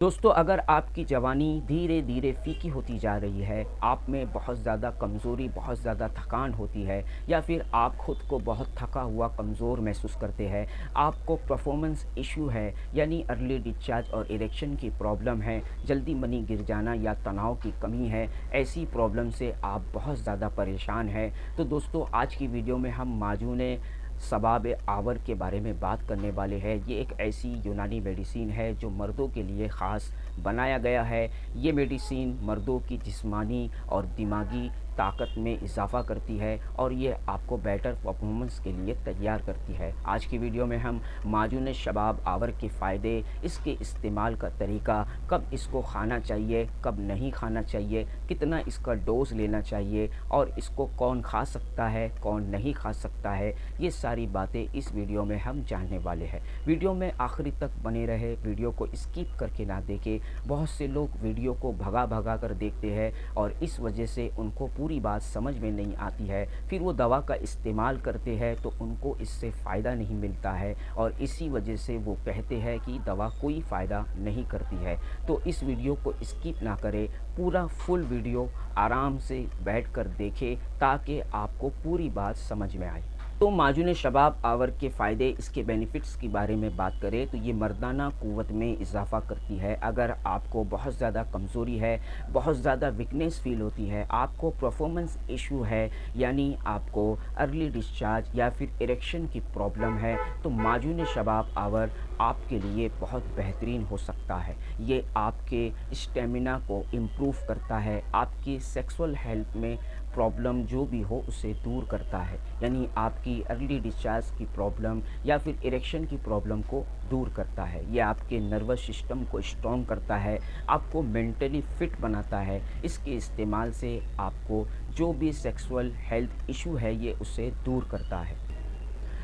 दोस्तों, अगर आपकी जवानी धीरे धीरे फीकी होती जा रही है, आप में बहुत ज़्यादा कमज़ोरी, बहुत ज़्यादा थकान होती है, या फिर आप खुद को बहुत थका हुआ कमज़ोर महसूस करते हैं, आपको परफॉर्मेंस इशू है, यानी अर्ली डिस्चार्ज और इरेक्शन की प्रॉब्लम है, जल्दी मनी गिर जाना या तनाव की कमी है, ऐसी प्रॉब्लम से आप बहुत ज़्यादा परेशान हैं। तो दोस्तों, आज की वीडियो में हम माजून शबाब आवर के बारे में बात करने वाले हैं। ये एक ऐसी यूनानी मेडिसिन है जो मर्दों के लिए ख़ास बनाया गया है। ये मेडिसिन मर्दों की जिस्मानी और दिमागी ताकत में इजाफ़ा करती है और ये आपको बेटर परफॉर्मेंस के लिए तैयार करती है। आज की वीडियो में हम माजून शबाब आवर के फ़ायदे, इसके इस्तेमाल का तरीका, कब इसको खाना चाहिए, कब नहीं खाना चाहिए, कितना इसका डोज़ लेना चाहिए और इसको कौन खा सकता है, कौन नहीं खा सकता है, ये सारी बातें इस वीडियो में हम जानने वाले हैं। वीडियो में आखिरी तक बने रहे, वीडियो को स्किप करके ना देखें। बहुत से लोग वीडियो को भगा भगा कर देखते हैं और इस वजह से उनको पूरी बात समझ में नहीं आती है। फिर वो दवा का इस्तेमाल करते हैं तो उनको इससे फ़ायदा नहीं मिलता है और इसी वजह से वो कहते हैं कि दवा कोई फ़ायदा नहीं करती है। तो इस वीडियो को स्किप ना करें, पूरा फुल वीडियो आराम से बैठ कर देखें ताकि आपको पूरी बात समझ में आए। तो माजून शबाब आवर के फ़ायदे, इसके बेनिफिट्स के बारे में बात करें तो ये मर्दाना क़ुव्वत में इजाफ़ा करती है। अगर आपको बहुत ज़्यादा कमज़ोरी है, बहुत ज़्यादा वीकनेस फ़ील होती है, आपको परफॉर्मेंस इशू है, यानी आपको अर्ली डिस्चार्ज या फिर इरेक्शन की प्रॉब्लम है, तो माजून शबाब आवर आपके लिए बहुत बेहतरीन हो सकता है। ये आपके स्टेमिना को इम्प्रूव करता है, आपकी सेक्सुअल हेल्थ में प्रॉब्लम जो भी हो उसे दूर करता है, यानी आपकी अर्ली डिस्चार्ज की प्रॉब्लम या फिर इरेक्शन की प्रॉब्लम को दूर करता है। ये आपके नर्वस सिस्टम को स्ट्रॉन्ग करता है, आपको मेंटली फिट बनाता है। इसके इस्तेमाल से आपको जो भी सेक्सुअल हेल्थ इशू है ये उसे दूर करता है।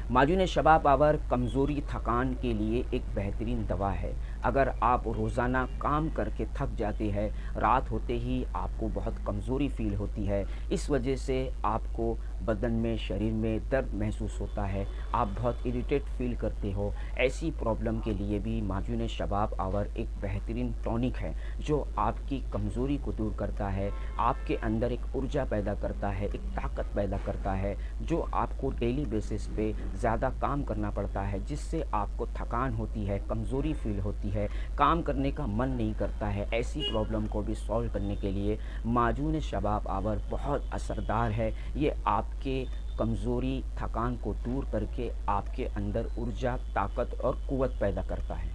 माजून शबाब आवर कमज़ोरी, थकान के लिए एक बेहतरीन दवा है। अगर आप रोज़ाना काम करके थक जाते हैं, रात होते ही आपको बहुत कमज़ोरी फ़ील होती है, इस वजह से आपको बदन में, शरीर में दर्द महसूस होता है, आप बहुत इरिटेट फ़ील करते हो, ऐसी प्रॉब्लम के लिए भी माजून शबाब आवर एक बेहतरीन टॉनिक है जो आपकी कमज़ोरी को दूर करता है, आपके अंदर एक ऊर्जा पैदा करता है, एक ताकत पैदा करता है, जो आपको डेली बेसिस पे ज़्यादा काम करना पड़ता है, जिससे आपको थकान होती है, कमज़ोरी फ़ील होती है, काम करने का मन नहीं करता है। ऐसी प्रॉब्लम को भी सॉल्व करने के लिए माजून शबाब आवर बहुत असरदार है। ये आपके कमज़ोरी, थकान को दूर करके आपके अंदर ऊर्जा, ताकत और क़ुव्वत पैदा करता है।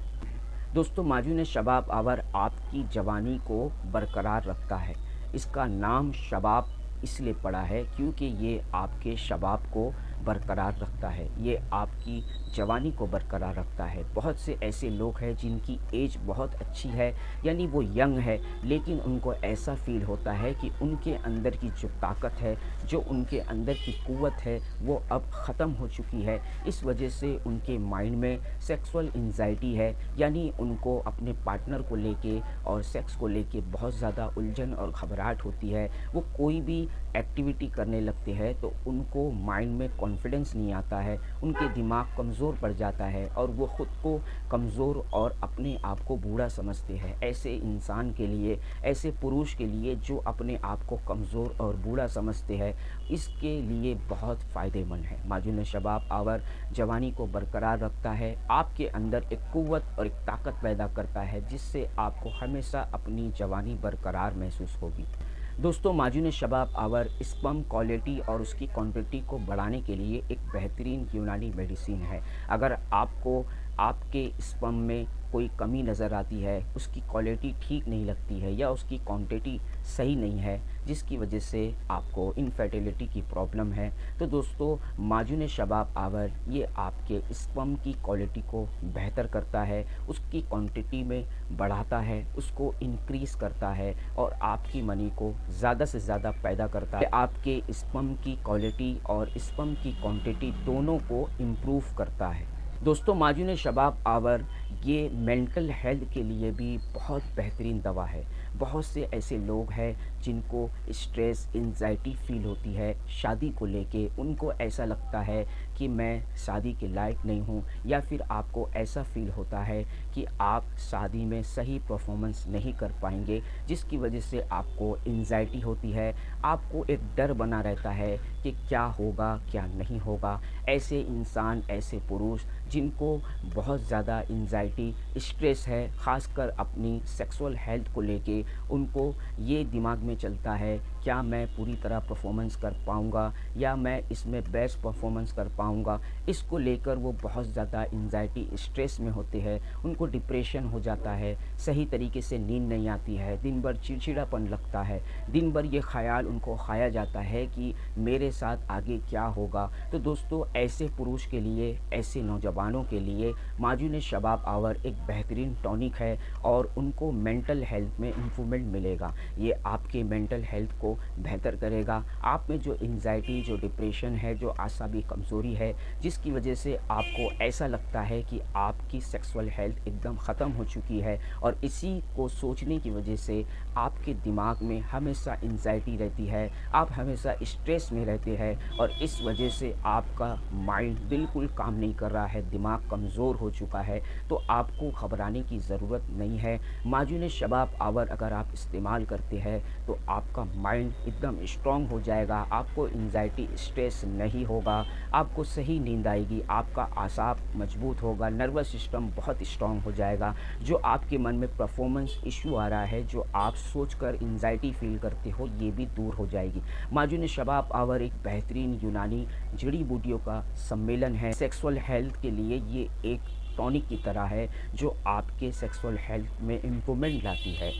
दोस्तों, माजून शबाब आवर आपकी जवानी को बरकरार रखता है। इसका नाम शबाब इसलिए पड़ा है क्योंकि ये आपके शबाब को बरकरार रखता है, ये आपकी जवानी को बरकरार रखता है। बहुत से ऐसे लोग हैं जिनकी एज बहुत अच्छी है, यानी वो यंग है, लेकिन उनको ऐसा फ़ील होता है कि उनके अंदर की जो ताकत है, जो उनके अंदर की क़ुव्वत है, वो अब ख़त्म हो चुकी है। इस वजह से उनके माइंड में सेक्सुअल एंग्जाइटी है, यानी उनको अपने पार्टनर को लेके और सेक्स को लेके बहुत ज़्यादा उलझन और घबराहट होती है। वो कोई भी एक्टिविटी करने लगते हैं तो उनको माइंड में कॉन्फिडेंस नहीं आता है, उनके दिमाग कमज़ोर पड़ जाता है और वो ख़ुद को कमज़ोर और अपने आप को बूढ़ा समझते हैं। ऐसे इंसान के लिए, ऐसे पुरुष के लिए जो अपने आप को कमज़ोर और बूढ़ा समझते हैं, इसके लिए बहुत फ़ायदेमंद है। माजून शबाब आवर जवानी को बरकरार रखता है, आपके अंदर एक क़ुव्वत और एक ताकत पैदा करता है, जिससे आपको हमेशा अपनी जवानी बरकरार महसूस होगी। दोस्तों, माजून शबाब आवर स्पर्म क्वालिटी और उसकी क्वांटिटी को बढ़ाने के लिए एक बेहतरीन यूनानी मेडिसिन है। अगर आपको आपके स्पर्म में कोई कमी नज़र आती है, उसकी क्वालिटी ठीक नहीं लगती है या उसकी क्वांटिटी सही नहीं है, जिसकी वजह से आपको इनफर्टिलिटी की प्रॉब्लम है, तो दोस्तों माजून शबाब आवर ये आपके स्पर्म की क्वालिटी को बेहतर करता है, उसकी क्वांटिटी में बढ़ाता है, उसको इंक्रीज़ करता है और आपकी मनी को ज़्यादा से ज़्यादा पैदा करता है। आपके स्पर्म की क्वालिटी और स्पर्म की क्वांटिटी दोनों को इम्प्रूव करता है। दोस्तों, माजून शबाब आवर ये मेंटल हेल्थ के लिए भी बहुत बेहतरीन दवा है। बहुत से ऐसे लोग हैं जिनको स्ट्रेस, एंग्ज़ायटी फ़ील होती है शादी को लेके। उनको ऐसा लगता है कि मैं शादी के लायक नहीं हूँ, या फिर आपको ऐसा फ़ील होता है कि आप शादी में सही परफ़ॉर्मेंस नहीं कर पाएँगे, जिसकी वजह से आपको एंग्ज़ायटी होती है। आपको एक डर बना रहता है कि क्या होगा, क्या नहीं होगा। ऐसे इंसान, ऐसे पुरुष जिनको बहुत ज़्यादा एंग्ज़ायटी, स्ट्रेस है, ख़ासकर अपनी सेक्सुअल हेल्थ को लेके, उनको ये दिमाग में चलता है, क्या मैं पूरी तरह परफ़ॉर्मेंस कर पाऊँगा, या मैं इसमें बेस्ट परफ़ॉर्मेंस कर पाऊँगा। इसको लेकर वो बहुत ज़्यादा एंग्ज़ायटी, स्ट्रेस में होते हैं। उनको डिप्रेशन हो जाता है, सही तरीके से नींद नहीं आती है, दिन भर चिड़चिड़ापन लगता है, दिन भर ये ख़्याल उनको खाया जाता है कि मेरे साथ आगे क्या होगा। तो दोस्तों, ऐसे पुरुष के लिए, ऐसे नौजवानों के लिए माजून शबाब आवर एक बेहतरीन टॉनिक है, और उनको मेंटल हेल्थ में इम्प्रूवमेंट मिलेगा। ये आपके मेंटल हेल्थ को बेहतर करेगा। आप में जो एंग्ज़ायटी, जो डिप्रेशन है, जो आसाबी कमज़ोरी है, जिसकी वजह से आपको ऐसा लगता है कि आपकी सेक्सुअल हेल्थ एकदम ख़त्म हो चुकी है, और इसी को सोचने की वजह से आपके दिमाग में हमेशा एंग्ज़ायटी रहती है, आप हमेशा स्ट्रेस में रहते हैं, और इस वजह से आपका माइंड बिल्कुल काम नहीं कर रहा है, दिमाग कमज़ोर हो चुका है। तो आपको घबराने की ज़रूरत नहीं है। माजून शबाब आवर अगर आप इस्तेमाल करते हैं तो आपका माइंड एकदम स्ट्रॉन्ग हो जाएगा, आपको एंग्ज़ायटी, स्ट्रेस नहीं होगा, आपको सही नींद आएगी, आपका आसाब मजबूत होगा, नर्वस सिस्टम बहुत स्ट्रॉन्ग हो जाएगा। जो आपके मन में परफॉर्मेंस इशू आ रहा है, जो आप सोचकर एंग्ज़ायटी फ़ील करते हो, ये भी दूर हो जाएगी। माजून शबाब आवर एक बेहतरीन यूनानी जड़ी बूटियों का सम्मेलन है। सेक्सुअल हेल्थ के लिए ये एक टॉनिक की तरह है, जो आपके सेक्सुअल हेल्थ में इम्प्रूवमेंट लाती है।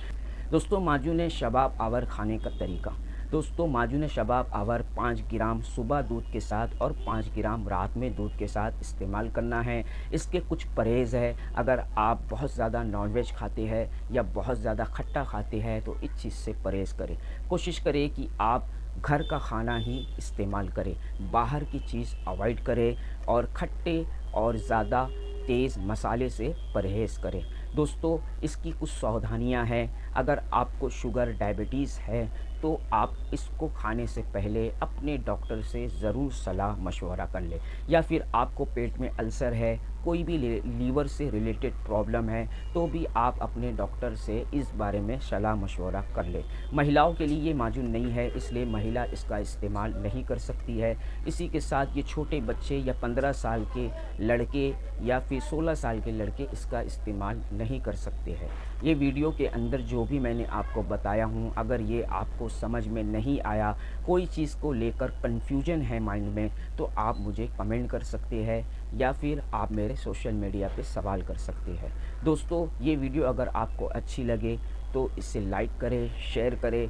दोस्तों, माजून शबाब आवर खाने का तरीका। दोस्तों, माजून शबाब आवर 5 ग्राम सुबह दूध के साथ और 5 ग्राम रात में दूध के साथ इस्तेमाल करना है। इसके कुछ परहेज़ है। अगर आप बहुत ज़्यादा नॉनवेज खाते हैं या बहुत ज़्यादा खट्टा खाते हैं तो इस चीज़ से परहेज़ करें। कोशिश करें कि आप घर का खाना ही इस्तेमाल करें, बाहर की चीज़ अवॉइड करें, और खट्टे और ज़्यादा तेज़ मसाले से परहेज़ करें। दोस्तों, इसकी कुछ सावधानियाँ हैं। अगर आपको शुगर, डायबिटीज़ है तो आप इसको खाने से पहले अपने डॉक्टर से ज़रूर सलाह मशवरा कर लें। या फिर आपको पेट में अल्सर है, कोई भी लीवर से रिलेटेड प्रॉब्लम है, तो भी आप अपने डॉक्टर से इस बारे में सलाह मशवरा कर लें। महिलाओं के लिए ये माजून नहीं है, इसलिए महिला इसका इस्तेमाल नहीं कर सकती है। इसी के साथ ये छोटे बच्चे या 15 साल के लड़के या फिर 16 साल के लड़के इसका इस्तेमाल नहीं कर सकते हैं। ये वीडियो के अंदर जो भी मैंने आपको बताया हूँ, अगर ये आपको समझ में नहीं आया, कोई चीज़ को लेकर कन्फ्यूजन है माइंड में, तो आप मुझे कमेंट कर सकते हैं, या फिर आप मेरे सोशल मीडिया पे सवाल कर सकते हैं। दोस्तों, ये वीडियो अगर आपको अच्छी लगे तो इसे लाइक करें, शेयर करें।